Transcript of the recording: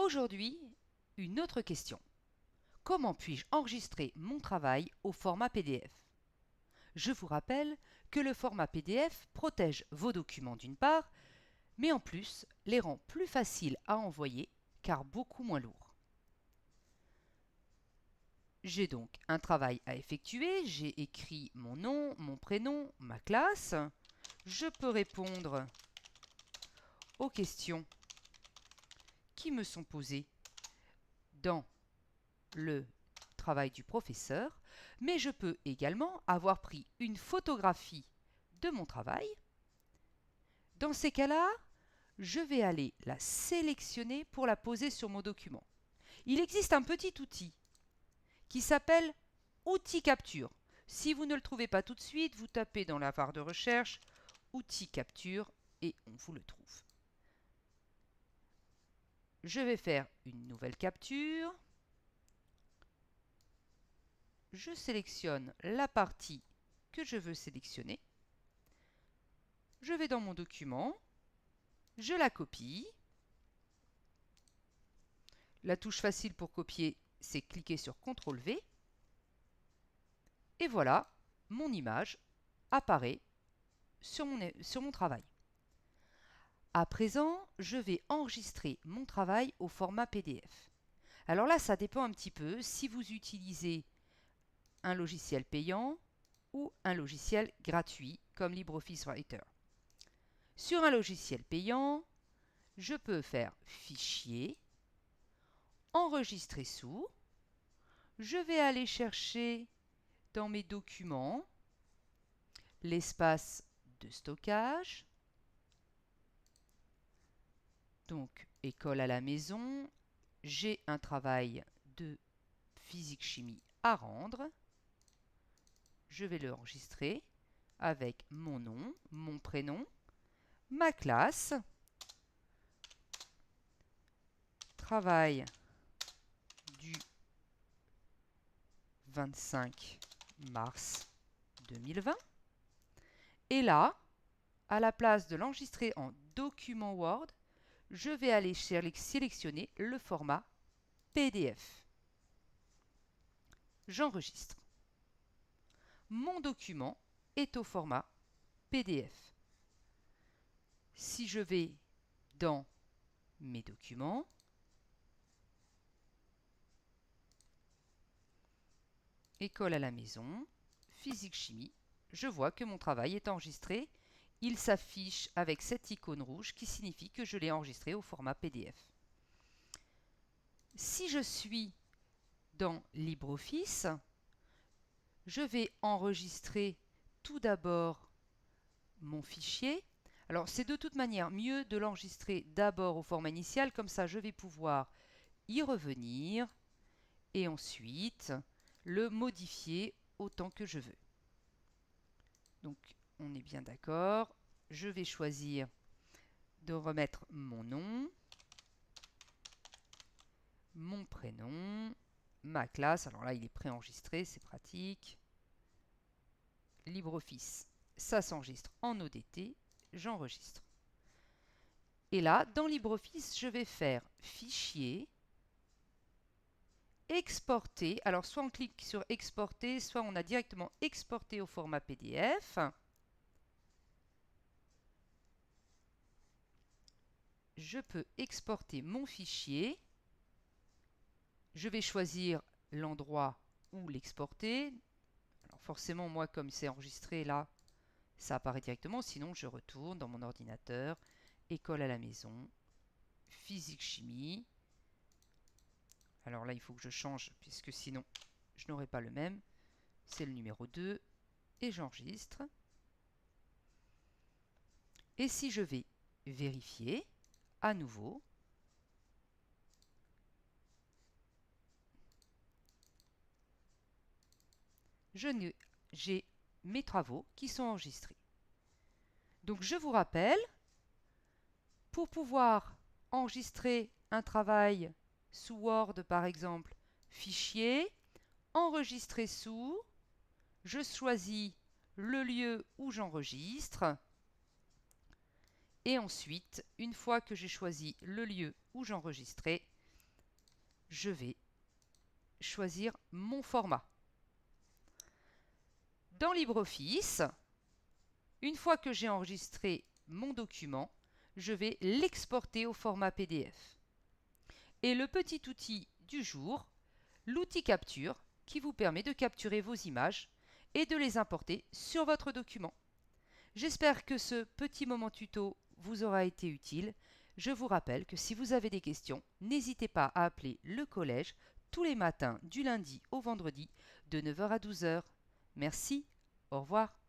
Aujourd'hui, une autre question. Comment puis-je enregistrer mon travail au format PDF? Je vous rappelle que le format PDF protège vos documents d'une part, mais en plus les rend plus faciles à envoyer car beaucoup moins lourds. J'ai donc un travail à effectuer, j'ai écrit mon nom, mon prénom, ma classe. Je peux répondre aux questions qui me sont posées dans le travail du professeur, mais je peux également avoir pris une photographie de mon travail. Dans ces cas-là, je vais aller la sélectionner pour la poser sur mon document. Il existe un petit outil qui s'appelle Outil Capture. Si vous ne le trouvez pas tout de suite, vous tapez dans la barre de recherche Outil Capture et on vous le trouve. Je vais faire une nouvelle capture. Je sélectionne la partie que je veux sélectionner. Je vais dans mon document, je la copie. La touche facile pour copier, c'est cliquer sur CTRL-V. Et voilà, mon image apparaît sur mon travail. À présent, je vais enregistrer mon travail au format PDF. Alors là, ça dépend un petit peu si vous utilisez un logiciel payant ou un logiciel gratuit comme LibreOffice Writer. Sur un logiciel payant, je peux faire Fichier, Enregistrer sous. Je vais aller chercher dans mes documents l'espace de stockage. Donc, école à la maison, j'ai un travail de physique-chimie à rendre. Je vais l'enregistrer avec mon nom, mon prénom, ma classe, travail du 25 mars 2020. Et là, à la place de l'enregistrer en document Word, je vais aller sélectionner le format PDF. J'enregistre. Mon document est au format PDF. Si je vais dans mes documents, école à la maison, physique-chimie, je vois que mon travail est enregistré. Il s'affiche avec cette icône rouge qui signifie que je l'ai enregistré au format PDF. Si je suis dans LibreOffice, je vais enregistrer tout d'abord mon fichier. Alors, c'est de toute manière mieux de l'enregistrer d'abord au format initial, comme ça je vais pouvoir y revenir et ensuite le modifier autant que je veux. Donc, on est bien d'accord. Je vais choisir de remettre mon nom, mon prénom, ma classe. Alors là, il est préenregistré, c'est pratique. LibreOffice, ça s'enregistre en ODT. J'enregistre. Et là, dans LibreOffice, je vais faire Fichier, Exporter. Alors, soit on clique sur Exporter, soit on a directement exporté au format PDF. Je peux exporter mon fichier. Je vais choisir l'endroit où l'exporter. Alors forcément, moi, comme c'est enregistré là, ça apparaît directement. Sinon, je retourne dans mon ordinateur, école à la maison, physique-chimie. Alors là, il faut que je change, puisque sinon, je n'aurai pas le même. C'est le numéro 2. Et j'enregistre. Et si je vais vérifier, à nouveau, j'ai mes travaux qui sont enregistrés. Donc je vous rappelle, pour pouvoir enregistrer un travail sous Word par exemple, fichier, enregistrer sous, je choisis le lieu où j'enregistre et ensuite, une fois que j'ai choisi le lieu où j'enregistrais, je vais choisir mon format. Dans LibreOffice, une fois que j'ai enregistré mon document, je vais l'exporter au format PDF. Et le petit outil du jour, l'outil Capture, qui vous permet de capturer vos images et de les importer sur votre document. J'espère que ce petit moment tuto vous aura été utile. Je vous rappelle que si vous avez des questions, n'hésitez pas à appeler le collège tous les matins du lundi au vendredi de 9 h à 12 h. Merci, au revoir.